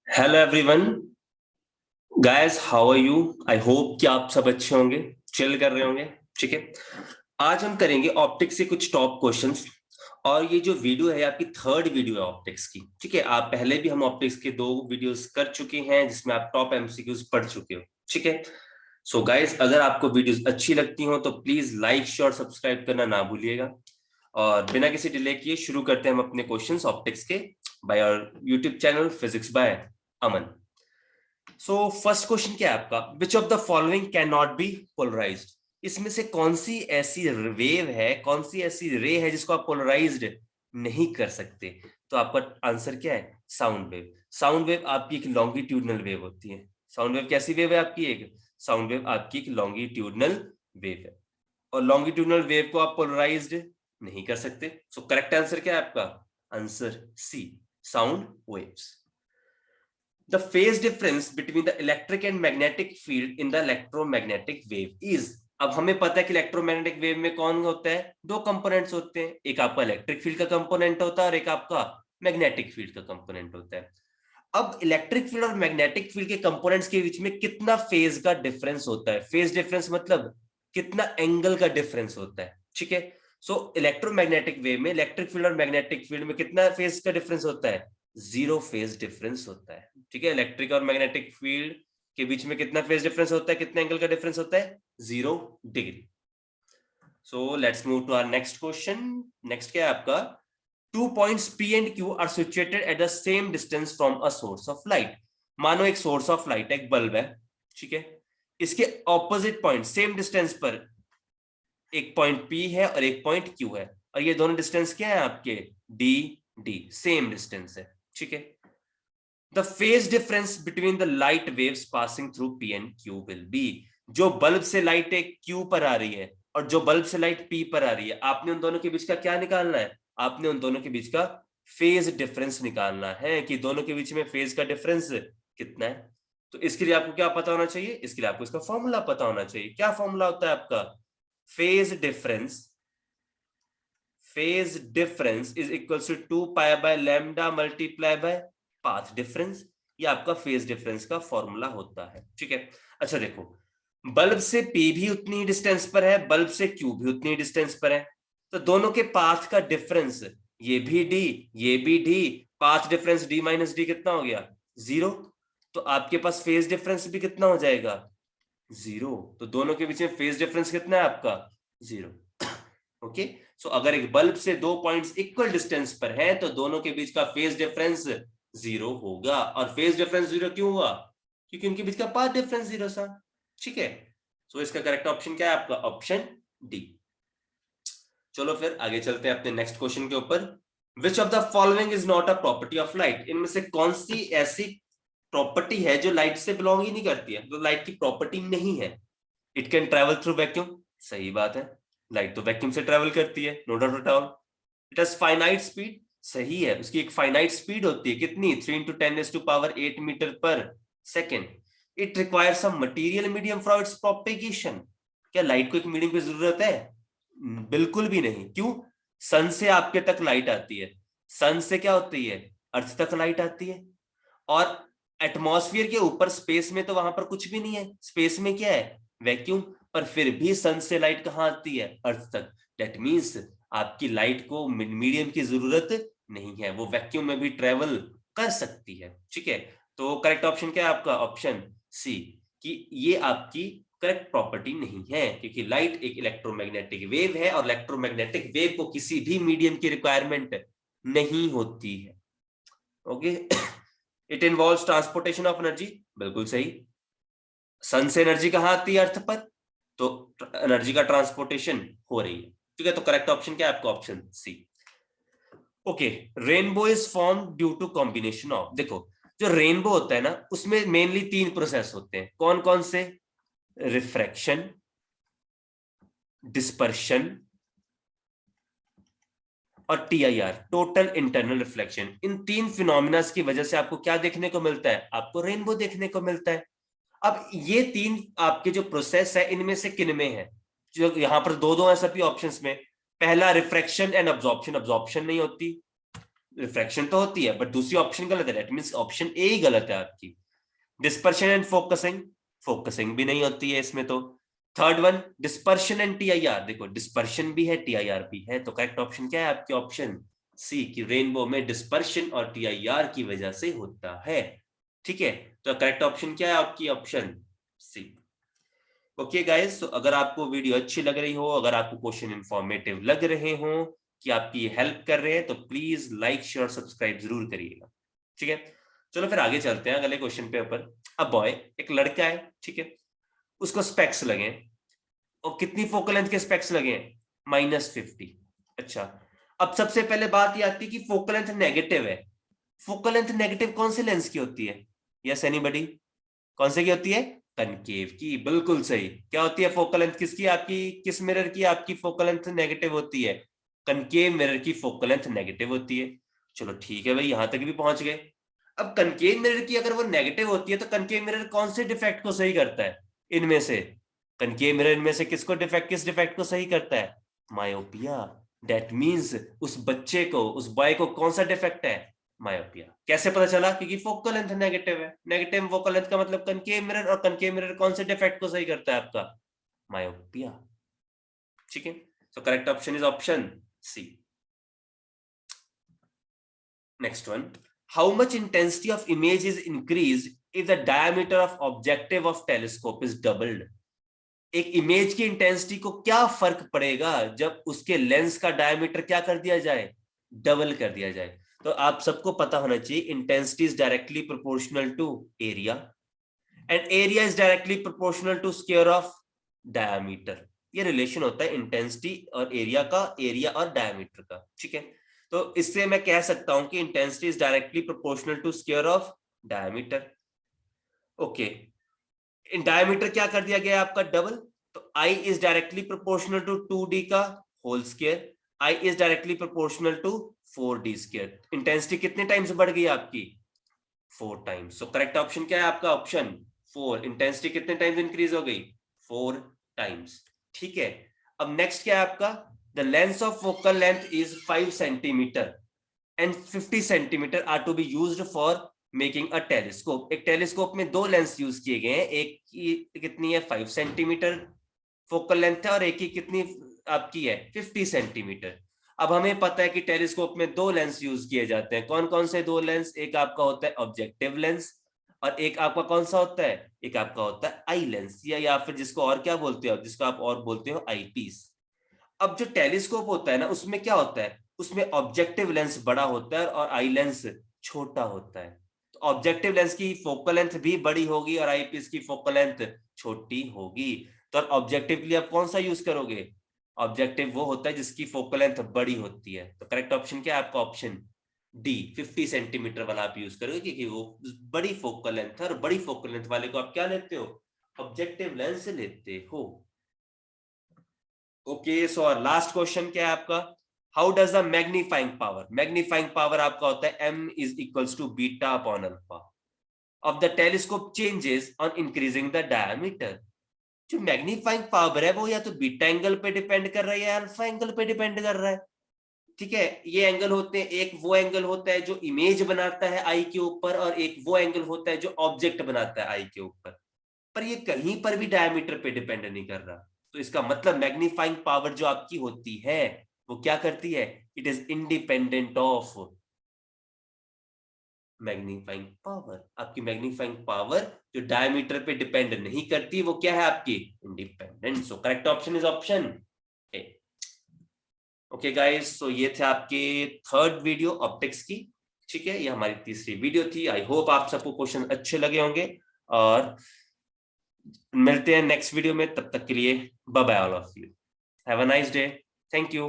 Hello everyone, guys, how are you? I hope कि आप सब अच्छे होंगे, चिल कर रहे होंगे। ठीक है, आज हम करेंगे ऑप्टिक्स से कुछ टॉप क्वेश्चंस। और ये जो वीडियो है आपकी थर्ड वीडियो है ऑप्टिक्स की। ठीक है, आप पहले भी हम ऑप्टिक्स के 2 वीडियोस कर चुके हैं जिसमें आप टॉप एमसीक्यूज पढ़ चुके हो। ठीक है, सो गाइस, अगर आपको वीडियोस अच्छी लगती हो तो प्लीज लाइक शेयर सब्सक्राइब करना ना भूलिएगा। और बिना किसी डिले किए शुरू करते हैं हम अपने क्वेश्चंस ऑप्टिक्स के by our YouTube channel physics by Aman. So first question क्या है आपका? Which of the following can not be polarized? इसमें से कौन सी ऐसी वेव है, कौन सी ऐसी रे है जिसको आप पोलराइज्ड नहीं कर सकते? तो आपका आंसर क्या है? Sound wave. साउंड वेव आपकी एक लॉन्गिट्यूडनल वेव होती है। साउंड वेव कैसी वेव है आपकी? एक साउंड वेव आपकी एक लॉन्गिट्यूडनल वेव है, और लॉन्गिट्यूडनल वेव को आप पोलराइज्ड नहीं कर सकते। सो करेक्ट आंसर क्या है आपका? Answer C, sound waves. The phase difference between the electric and magnetic field in the electromagnetic wave is। अब हमें पता है कि इलेक्ट्रोमैग्नेटिक वेव में कौन होता है? 2 कंपोनेंट्स होते हैं, एक आपका इलेक्ट्रिक फील्ड का कंपोनेंट होता है और एक आपका मैग्नेटिक फील्ड का कंपोनेंट होता है। अब इलेक्ट्रिक फील्ड और मैग्नेटिक फील्ड के कंपोनेंट्स के बीच में कितना फेज का डिफरेंस होता है? फेज डिफरेंस मतलब कितना एंगल का डिफरेंस होता है। ठीक है, सो इलेक्ट्रोमैग्नेटिक वेव में इलेक्ट्रिक फील्ड और मैग्नेटिक फील्ड में कितना फेज का डिफरेंस होता है? 0 फेज डिफरेंस होता है। ठीक है, इलेक्ट्रिक और मैग्नेटिक फील्ड के बीच में कितना फेज डिफरेंस होता है, कितना एंगल का डिफरेंस होता है? 0 degree. So let's move to our next question. Next क्या है आपका? 2 points P and Q are situated at the same distance from a source of light। मानो एक सोर्स ऑफ लाइट है, एक बल्ब है। ठीक है, इसके ऑपोजिट पॉइंट सेम डिस्टेंस पर एक पॉइंट P है और एक पॉइंट Q है, और ये दोनों डिस्टेंस क्या है आपके? D D, सेम डिस्टेंस है। ठीक है, the phase difference between the light waves passing through P and Q will be. जो बल्ब से लाइट एक Q पर आ रही है और जो बल्ब से लाइट P पर आ रही है, आपने उन दोनों के बीच का क्या निकालना है? आपने उन दोनों के बीच का फेज डिफरेंस निकालना है कि दोनों के बीच में फेज का डिफरेंस कितना है। तो इसके लिए आपको क्या पता होना चाहिए? इसके लिए आपको इसका फॉर्मूला पता होना चाहिए। क्या फॉर्मूला होता है आपका? Phase difference is equal to 2 pi by lambda multiply by path difference. ये आपका फेज डिफरेंस का फॉर्मूला होता है। ठीक है, अच्छा देखो, बल्ब से P भी उतनी डिस्टेंस पर है, बल्ब से Q भी उतनी डिस्टेंस पर है, तो दोनों के पाथ का डिफरेंस, ये भी D ये भी D, path difference D minus D कितना हो गया? 0। तो आपके पास फेज डिफरेंस भी कितना हो जाएगा? 0। तो दोनों के बीच में फेज डिफरेंस कितना है आपका? 0। ओके, सो अगर एक बल्ब से 2 पॉइंट्स इक्वल डिस्टेंस पर है तो दोनों के बीच का फेज डिफरेंस 0 होगा। और फेज डिफरेंस 0 क्यों हुआ? क्योंकि उनके बीच का पाथ डिफरेंस 0 था। ठीक है, सो इसका करेक्ट ऑप्शन क्या है आपका? Option D. चलो फिर आगे चलते हैं अपने नेक्स्ट क्वेश्चन के ऊपर। विच of the following is not a property of light? इनमें से कौन सी ऐसी प्रॉपर्टी है जो लाइट से बिलोंग ही नहीं करती है, जो लाइट की प्रॉपर्टी नहीं है? It can travel through vacuum. सही बात है, लाइट तो वैक्यूम से ट्रेवल करती है, no doubt at all. It has finite speed. सही है, उसकी एक फाइनाइट स्पीड होती है, कितनी? 3 × 10⁸ मीटर पर second. It requires some material medium for its propagation. क्या लाइट को एक मीडियम की जरूरत है? बिल्कुल भी नहीं। क्यों? सन से आपके तक लाइट आती है, सन से क्या होती है? अर्थ तक लाइट आती है, और एटमॉस्फेयर के ऊपर स्पेस में तो वहां पर कुछ भी नहीं है, स्पेस में क्या है? वैक्यूम। पर फिर भी सन से लाइट कहां आती है? अर्थ तक। दैट मींस आपकी लाइट को मीडियम की जरूरत नहीं है, वो वैक्यूम में भी ट्रेवल कर सकती है। ठीक है, तो करेक्ट ऑप्शन क्या है आपका? ऑप्शन सी, कि ये आपकी करेक्ट प्रॉपर्टी नहीं है, क्योंकि लाइट एक इलेक्ट्रोमैग्नेटिक वेव है और इलेक्ट्रोमैग्नेटिक वेव को किसी भी मीडियम की रिक्वायरमेंट नहीं होती है। Okay, it involves transportation of energy. बिल्कुल सही, सन से एनर्जी कहां आती है? अर्थ पर, तो एनर्जी का ट्रांसपोर्टेशन हो रही है। ठीक है, तो करेक्ट ऑप्शन क्या है आपका? Option C. Okay, rainbow is form due to combination of. देखो, जो रेनबो होता है ना, उसमें मेनली 3 प्रोसेस होते हैं। कौन कौन से? रिफ्रैक्शन, डिस्पर्शन और TIR, टोटल इंटरनल रिफ्लेक्शन। इन 3 फिनोमिना की वजह से आपको क्या देखने को मिलता है? आपको रेनबो देखने को मिलता है। अब ये 3 आपके जो प्रोसेस है, इनमें से किन में है? जो यहां पर दो है सभी ऑप्शंस में। पहला रिफ्रैक्शन एंड अब्जॉर्प्शन। अब्जॉर्प्शन नहीं होती, रिफ्रैक्शन तो होती है, बट दूसरी ऑप्शन गलत है, दैट मींस ऑप्शन ए ही गलत है आपकी। डिस्पर्शन एंड फोकसिंग, फोकसिंग भी नहीं होती है इसमें तो। Third one dispersion and TIR, देखो डिस्पर्शन भी है टीआईआर भी है, तो करेक्ट ऑप्शन क्या है आपके ऑप्शन सी कि रेनबो में डिस्पर्शन और टीआईआर की वजह से होता है। ठीक है, तो करेक्ट ऑप्शन क्या है आपकी ऑप्शन सी। ओके गाइस, तो अगर आपको वीडियो अच्छी लग रही हो, अगर आपको क्वेश्चन इंफॉर्मेटिव लग रहे हो, कि आपकी हेल्प कर रहे हैं, तो प्लीज लाइक शेयर सब्सक्राइब जरूर करिएगा। ठीक है, चलो फिर आगे चलते हैं अगले क्वेश्चन पे ऊपर। अब बॉय, एक लड़का है, ठीक है, उसको स्पेक्स लगे, और कितनी फोकल लेंथ के स्पेक्स लगे हैं, -50। अच्छा, अब सबसे पहले बात ये आती है कि फोकल लेंथ नेगेटिव है। फोकल लेंथ नेगेटिव कौन से लेंस की होती है? यस एनीबॉडी, कौन से की होती है? कनकेव की, बिल्कुल सही। क्या होती है फोकल लेंथ किसकी? आपकी किस मिरर की आपकी फोकल लेंथ नेगेटिव होती है? कनकेव मिरर की फोकल लेंथ नेगेटिव होती है। चलो ठीक है भाई, यहां तक भी पहुंच गए। अब कनकेव मिरर की अगर वो नेगेटिव होती है, तो कनकेव मिरर कौन से डिफेक्ट को सही करता है इनमें से? कनकेव मिरर इनमें से किस डिफेक्ट को सही करता है? मायोपिया। दैट मींस उस बच्चे को, उस बॉय को कौन सा डिफेक्ट है? मायोपिया। कैसे पता चला? क्योंकि फोकल लेंथ नेगेटिव है। नेगेटिव फोकल लेंथ का मतलब कनकेव मिरर, और कनकेव मिरर कौन से डिफेक्ट को सही करता है आपका? मायोपिया। ठीक है, so correct option is option C. Next one, how much intensity of image is increase if the diameter of objective of telescope is doubled? एक इमेज की इंटेंसिटी को क्या फर्क पड़ेगा जब उसके लेंस का डायमीटर क्या कर दिया जाए? डबल कर दिया जाए। तो आप सबको पता होना चाहिए intensity is directly proportional to area, and area is directly proportional to square of diameter. ये रिलेशन होता है इंटेंसिटी और एरिया का, एरिया और डायमीटर का। ठीक है, तो इससे मैं कह सकता हूं कि intensity is directly proportional to square of diameter. Okay, in diameter क्या कर दिया गया आपका? डबल। तो I is directly proportional to 2d का whole square, I is directly proportional to 4d square. Intensity कितने टाइम्स बढ़ गई आपकी? 4 टाइम्स। सो करेक्ट ऑप्शन क्या है आपका? ऑप्शन 4। इंटेंसिटी कितने टाइम्स इंक्रीज हो गई? 4 टाइम्स। ठीक है, अब नेक्स्ट क्या है आपका? The lens of focal length is 5 centimetre and 50 centimetre are to be used for making a telescope. एक टेलीस्कोप में दो लेंस यूज किए गए हैं, एक की कितनी है? 5 सेंटीमीटर फोकल लेंथ है, और एक की कितनी आपकी है? 50 सेंटीमीटर। अब हमें पता है कि टेलीस्कोप में दो लेंस यूज किए जाते हैं। कौन कौन से दो लेंस? एक आपका होता है ऑब्जेक्टिव लेंस, और एक आपका कौन सा होता है? एक आपका होता है आई लेंस, या फिर जिसको और क्या बोलते हो, जिसको आप और बोलते हो आई पीस। अब जो टेलीस्कोप होता है ना, उसमें क्या होता है? उसमें ऑब्जेक्टिव लेंस बड़ा होता है और आई लेंस छोटा होता है। तो ऑब्जेक्टिव लेंस की फोकल लेंथ भी बड़ी होगी और आई पीस की फोकल लेंथ छोटी होगी। तो ऑब्जेक्टिव के लिए आप कौन सा यूज करोगे? ऑब्जेक्टिव वो होता है जिसकी फोकल लेंथ बड़ी होती है। तो करेक्ट ऑप्शन क्या है आपका? ऑप्शन डी, 50 सेंटीमीटर वाला आप यूज करोगे, क्योंकि वो बड़ी फोकल लेंथ है, और बड़ी फोकल लेंथ वाले को आप क्या लेते हो? ऑब्जेक्टिव लेंस लेते हो। ओके, सो लास्ट क्वेश्चन क्या है आपका? How does the magnifying power, magnifying power आपका होता है m is equals to beta upon alpha of the telescope changes on increasing the diameter. जो मैग्नीफाइंग पावर है वो या तो बीटा एंगल पे डिपेंड कर रहा है या अल्फा एंगल पे डिपेंड कर रहा है। ठीक है, ये एंगल होते हैं, एक वो एंगल होता है जो इमेज बनाता है आई के ऊपर, और एक वो एंगल होता है जो ऑब्जेक्ट बनाता है आई के ऊपर। पर ये कहीं पर भी डायमीटर पे डिपेंड नहीं कर रहा। तो इसका मतलब मैग्नीफाइंग पावर जो आपकी होती है वो क्या करती है? It is independent of magnifying power. आपकी मैग्नीफाइंग पावर जो डायमीटर पे डिपेंड नहीं करती, वो क्या है आपकी? Independent. So correct option is option A. Okay guys, so ये थे आपके थर्ड वीडियो ऑप्टिक्स की। ठीक है, ये हमारी तीसरी वीडियो थी। आई होप आप सबको क्वेश्चन अच्छे लगे होंगे, और मिलते हैं नेक्स्ट वीडियो में। तब तक के लिए bye bye all of you, have a nice day, thank you.